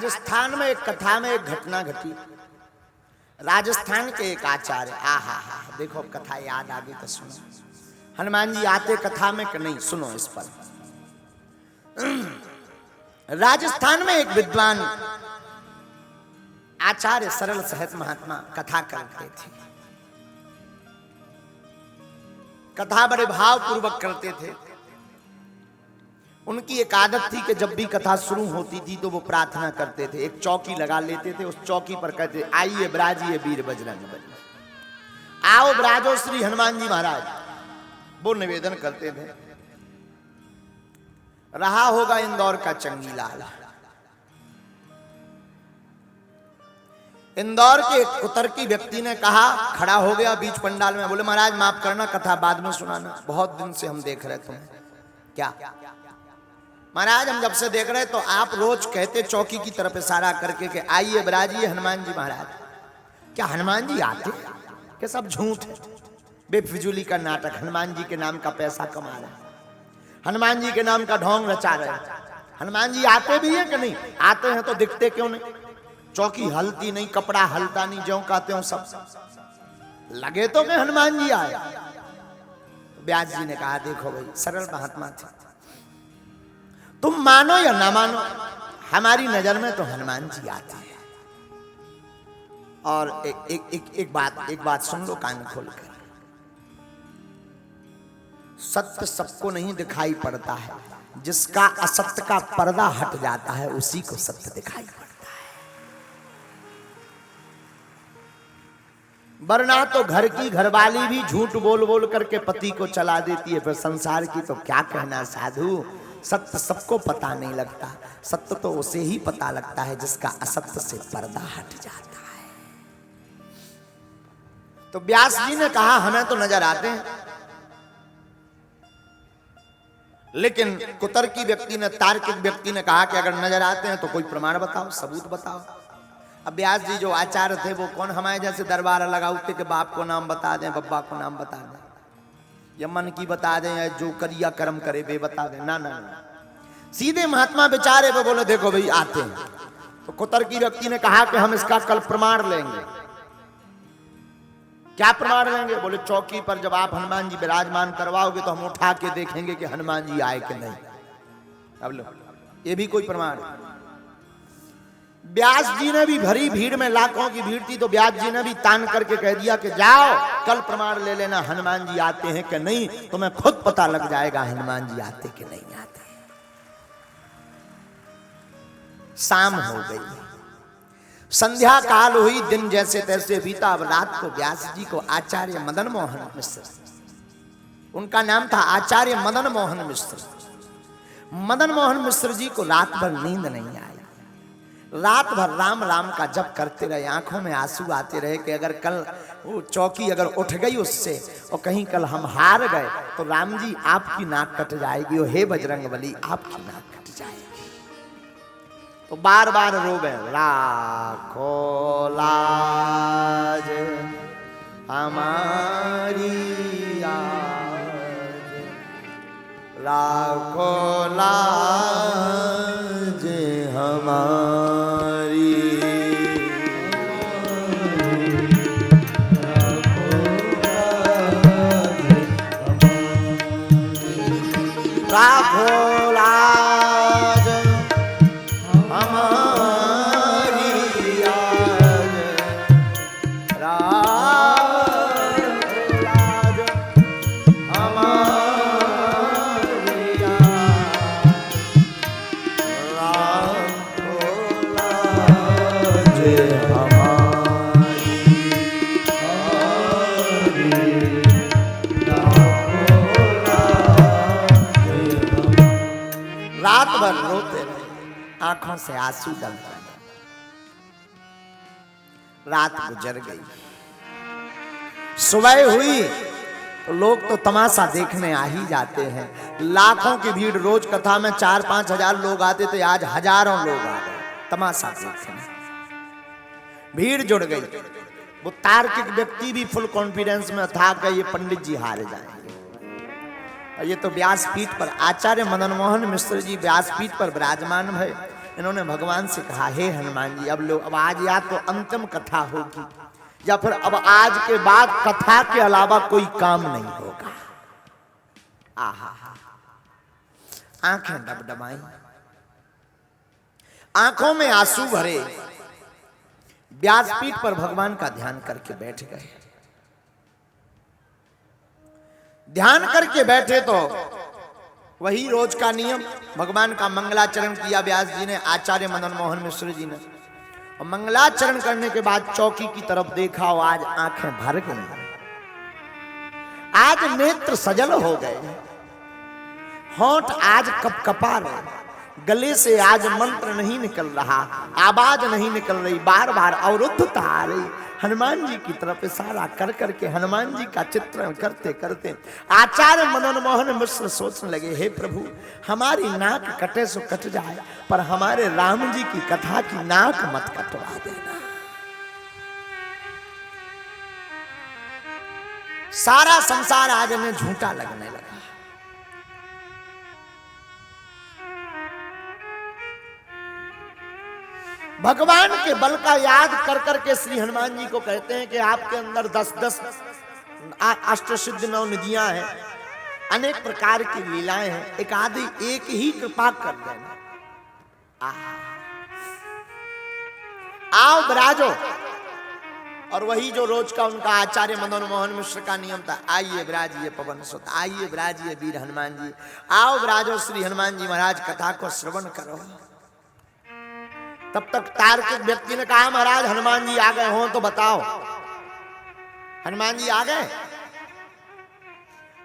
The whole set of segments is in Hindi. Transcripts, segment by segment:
राजस्थान में एक कथा में एक घटना घटी। राजस्थान के एक आचार्य, आहा हा, देखो कथा याद आ गई तो सुनो। हनुमान जी आते कथा में कि नहीं, सुनो इस पर। राजस्थान में एक विद्वान आचार्य सरल सहज महात्मा कथा करते थे। कथा बड़े भाव पूर्वक करते थे। उनकी एक आदत थी कि जब भी कथा शुरू होती थी तो वो प्रार्थना करते थे। एक चौकी लगा लेते थे, उस चौकी पर कहते, आइए ब्राजिए वीर बजरंग बली, आओ ब्राजो श्री हनुमान जी महाराज। वो निवेदन करते थे। रहा होगा इंदौर का चंगीलाल। इंदौर के एक कुतर्की व्यक्ति ने कहा, खड़ा हो गया बीच पंडाल में, बोले महाराज माफ करना, कथा बाद में सुनाना, बहुत दिन से हम देख रहे तुम्हें। क्या महाराज, हम जब से देख रहे तो आप रोज कहते चौकी की तरफ इशारा करके कि आइए ब्राजिए हनुमान जी महाराज। क्या हनुमान जी आते? कि सब झूठ है, बेफिजूली का नाटक। हनुमान जी के नाम का पैसा कमा रहे हैं, हनुमान जी के नाम का ढोंग रचा रहे हैं। हनुमान जी आते भी हैं कि नहीं? आते हैं तो दिखते क्यों नहीं? चौकी हलती नहीं, कपड़ा हलता नहीं, ज्यों कहते हो सब लगे तो कि हनुमान जी आए। व्यास जी ने कहा, देखो भाई सरल महात्मा थे, तुम मानो या ना मानो, हमारी नजर में तो हनुमान जी आते हैं। और एक बात सुन लो कान खोलकर। सत्य सबको नहीं दिखाई पड़ता है, जिसका असत्य का पर्दा हट जाता है उसी को सत्य दिखाई पड़ता है। वरना तो घर की घरवाली भी झूठ बोल बोल करके पति को चला देती है, फिर संसार की तो क्या कहना साधु। सत्य सबको पता नहीं लगता, सत्य तो उसे ही पता लगता है जिसका असत्य से पर्दा हट जाता है। तो व्यास जी ने कहा, हमें तो नजर आते हैं, लेकिन कुतर्की व्यक्ति ने, तार्किक व्यक्ति ने कहा कि अगर नजर आते हैं तो कोई प्रमाण बताओ, सबूत बताओ। अब व्यास जी जो आचार्य थे वो कौन हमारे जैसे दरबार लगाते कि बाप को नाम बता दें, बब्बा को नाम बता दें, या मन की बता दें, या जो करिया कर्म करे वे बता दें। ना ना ना, सीधे महात्मा बेचारे वो बोले, देखो भाई आते हैं। तो कुतर्की व्यक्ति ने कहा कि हम इसका कल प्रमाण लेंगे। क्या प्रमाण लेंगे? बोले चौकी पर जब आप हनुमान जी विराजमान करवाओगे तो हम उठा के देखेंगे कि हनुमान जी आए कि नहीं। अब लो, ये भी कोई प्रमाण है। व्यास जी ने भी, भरी भीड़ में लाखों की भीड़ थी, तो व्यास जी ने भी तान करके कह दिया कि जाओ कल प्रमाण ले लेना, हनुमान जी आते हैं कि नहीं, तुम्हें खुद पता लग जाएगा हनुमान जी आते कि नहीं आते। शाम हो गई, संध्या काल हुई, दिन जैसे तैसे बीता। अब रात को व्यास जी को आचार्य मदन मोहन मिश्र, उनका नाम था आचार्य मदन मोहन मिश्र। मदन मोहन मिश्र जी को रात भर नींद नहीं आई। रात भर राम राम का जप करते रहे, आंखों में आंसू आते रहे कि अगर कल वो चौकी अगर उठ गई उससे और कहीं कल हम हार गए तो राम जी आपकी नाक कट जाएगी, और हे बजरंग बली आपकी नाक कट जाएगी। तो बार बार रो गए, लाखो लाज हमारी आज, लाखो लाज हमारी, लाखो लाज हमारी आज, लाज हमारी रात भर रोते रहे, आंखों से आंसू डलते रहे। रात गुजर गई, सुबह हुई तो लोग तो तमाशा देखने आ ही जाते हैं। लाखों की भीड़, रोज कथा में 4-5 हजार लोग आते थे, आज हजारों लोग आ गए तमाशा देखने। भीड़ जुड़ गई। वो तार्किक व्यक्ति भी फुल कॉन्फिडेंस में था कि ये पंडित जी हार जाएंगे। और ये तो व्यासपीठ पर आचार्य मदन मोहन मिश्र जी व्यासपीठ पर विराजमान है। इन्होंने भगवान से कहा, हे हनुमान जी, अब आज या तो अंतिम कथा होगी या फिर अब आज के बाद कथा के अलावा कोई काम नहीं होगा। आहा, आंखें डबडबाई, आंखों में आंसू भरे, व्यासपीठ पर भगवान का ध्यान करके बैठ गए। ध्यान करके बैठे तो वही रोज का नियम, भगवान का मंगलाचरण किया व्यास जी ने, आचार्य मदन मोहन मिश्र जी ने, और मंगलाचरण करने के बाद चौकी की तरफ देखा और आज आंखें भर गई, आज नेत्र सजल हो गए, होंठ आज कपकपा रहे, गले से आज मंत्र नहीं निकल रहा, आवाज नहीं निकल रही, बार बार अवरुद्धता आ रही। हनुमान जी की तरफ इशारा कर करके हनुमान जी का चित्रण करते करते आचार्य मदन मोहन मिश्र सोचने लगे, हे प्रभु, हमारी नाक कटे सो कट जाए, पर हमारे राम जी की कथा की नाक मत कटवा देना। सारा संसार आज इन्हें झूठा लगने लगा। भगवान के बल का याद कर करके श्री हनुमान जी को कहते हैं कि आपके अंदर 10-10 अष्टसिद्धि 9 निधियां हैं, अनेक प्रकार की लीलाएं हैं, एक आदि एक ही कृपा कर देना। आओ विराजो। और वही जो रोज का उनका आचार्य मदन मोहन मिश्र का नियम था, आइए विराजिए पवन सुत, आइए विराजिए वीर हनुमान जी, आओ विराजो श्री हनुमान जी महाराज, कथा को श्रवण करो। तब तक तार्किक व्यक्ति ने कहा, महाराज हनुमान जी आ गए हो तो बताओ। हनुमान जी आ गए?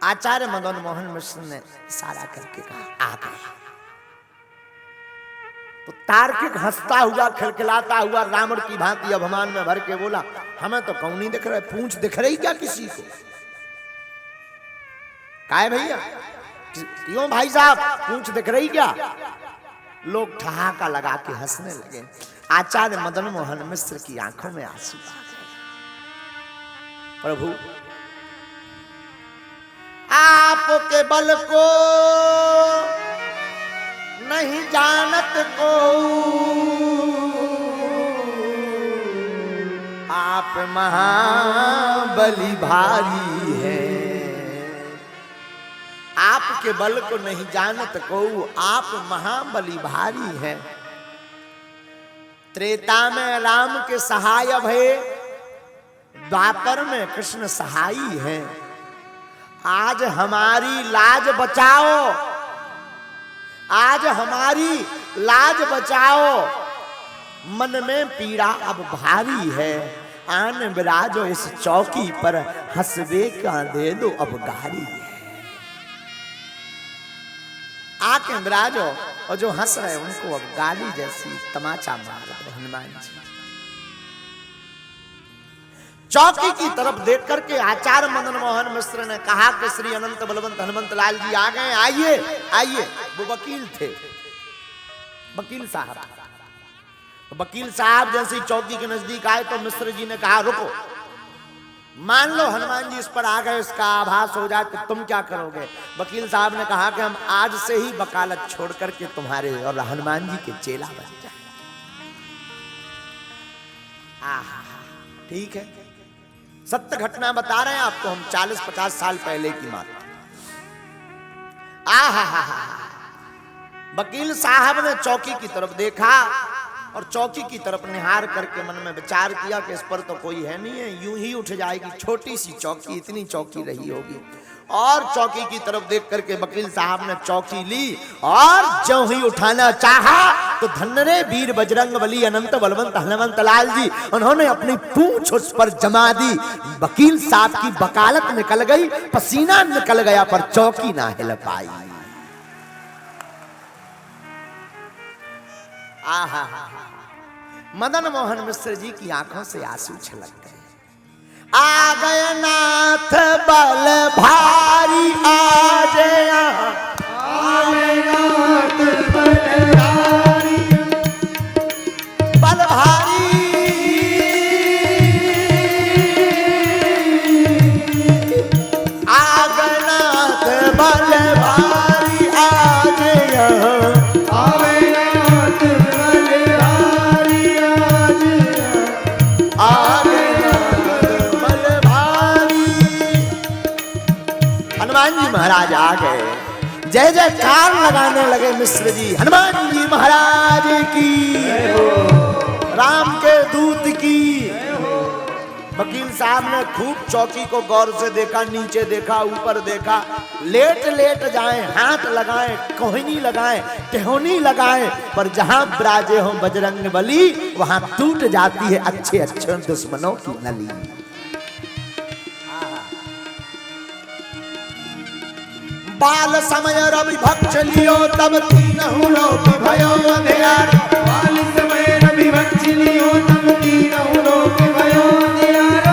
आचार्य मदन मोहन मिश्र ने इशारा करके कहा, आ गए। तो तार्किक हंसता हुआ खिलखिलाता हुआ रावण की भांति अभिमान में भर के बोला, हमें तो कौन नहीं दिख रहा है, पूंछ दिख रही क्या किसी को? काय भैया, क्यों भाई साहब, पूंछ दिख रही क्या? लोग ठहाका लगा के हंसने लगे। आचार्य मदन मोहन मिश्र की आंखों में आंसू आ गए। प्रभु, आपके बल को नहीं जानत को, आप महाबली भारी है। आपके बल को नहीं जानत को, आप महाबली भारी है। त्रेता में राम के सहाय भये, द्वापर में कृष्ण सहाई है। आज हमारी लाज बचाओ, आज हमारी लाज बचाओ, मन में पीड़ा अब भारी है। आन विराजो इस चौकी पर, हंसबे का दे दो अब गारी है। आके विराजो, और जो हंस रहे उनको अब गाली जैसी तमाचा मार दो हनुमान जी। चौकी की तरफ देख करके आचार्य मदन मोहन मिश्र ने कहा कि श्री अनंत बलवंत हनुमंत लाल जी आ गए, आइए आइए। वो वकील थे, वकील साहब। वकील साहब जैसे चौकी के नजदीक आए तो मिश्र जी ने कहा, रुको, मान लो हनुमान जी इस पर आ गए, इसका आभास हो जाए तो तुम क्या करोगे? वकील साहब ने कहा कि हम आज से ही वकालत छोड़ करके तुम्हारे और हनुमान जी के चेला बन जाए। आहा, ठीक है, सत्य घटना बता रहे हैं आपको हम, 40-50 साल पहले की बात। आहा, वकील साहब ने चौकी की तरफ देखा और चौकी की तरफ निहार करके मन में विचार किया कि इस पर तो कोई है नहीं है, यूं ही उठ जाएगी, छोटी सी चौकी, इतनी चौकी रही होगी। और चौकी की तरफ देख करके वकील साहब ने चौकी ली और जो ही उठाना चाहा तो धन्य वीर बजरंग बली अनंत बलवंत हनुमंत लाल जी, उन्होंने अपनी पूंछ उस पर जमा दी। वकील साहब की वकालत निकल गई, पसीना निकल गया, पर चौकी ना हिल पाई। आहा, मदन मोहन मिश्र जी की आंखों से आंसू छलक गए। आ गए नाथ बल भारी, आ गया, आ गए नाथ बल भारी, बल भारी, आ गए नाथ बल भारी, आ गया, आ गए नाथ हनुमान जी महाराज आ गए, जय जयकार लगाने लगे मिश्र जी। हनुमान जी महाराज की, राम के दूत की। वकील साहब ने खूब चौकी को गौर से देखा, नीचे देखा, ऊपर देखा। लेट लेट जाएं, हाथ लगाएं, कोहनी लगाएं, टेहोनी लगाएं, पर जहां विराजे हो बजरंग बली वहां टूट जाती है अच्छे अच्छे दुश्मनों की नली। बाल समय रवि भक्ष लियो तब तीनहु लोक भयो अंधियार। बाल समय रवि भक्ष लियो तब तीनहु लोक भयो अंधियार।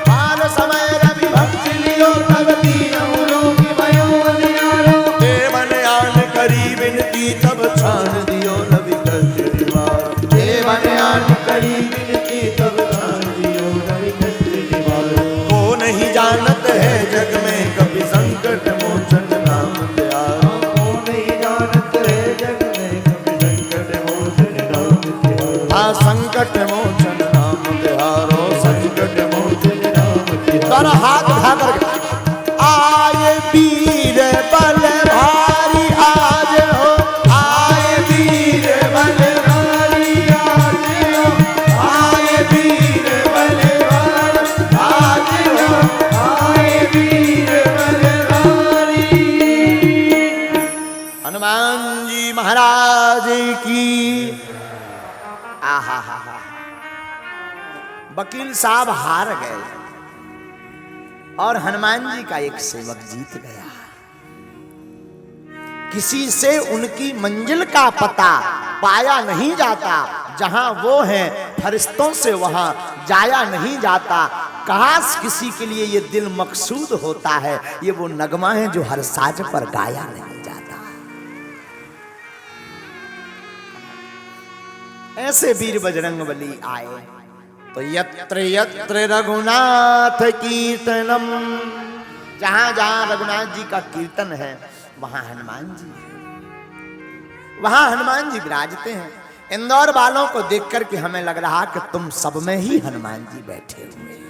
बाल समय रवि भक्ष लियो तब तीनहु लोक भयो अंधियार। देवन आन करी विनती तब छान दियो रवि कष्ट निवार। देवन आन करी विनती तब छान दियो रवि कष्ट निवार। को नहीं जानत है जग में कभी संकट मोचन नाम त्यारो। को नहीं जानत है जग में कभी संकट मोचन नाम त्यारो। हाँ संकट मोचन नाम त्यारो, संकट मोचन नाम त्यारो। कर हाथ उठा कर आए वीर बल भारी आज हो। आए वीर बल भारी आज हो। आए वीर बल भारी आज हो। आए वीर बलधारी। हनुमान जी महाराज की। आहा हा हा। वकील साहब हार गए और हनुमान जी का एक सेवक जीत गया। किसी से उनकी मंजिल का पता पाया नहीं जाता, जहां वो हैं फरिश्तों से वहां जाया नहीं जाता। काश किसी के लिए ये दिल मकसूद होता है, ये वो नगमा है जो हर साज पर गाया नहीं जाता। ऐसे वीर बजरंगबली आए तो यत्र यत्र रघुनाथ कीर्तनम, जहां जहां रघुनाथ जी का कीर्तन है वहां हनुमान जी है, वहां हनुमान जी विराजते हैं। इंदौर वालों को देख करके हमें लग रहा कि तुम सब में ही हनुमान जी बैठे हुए हैं।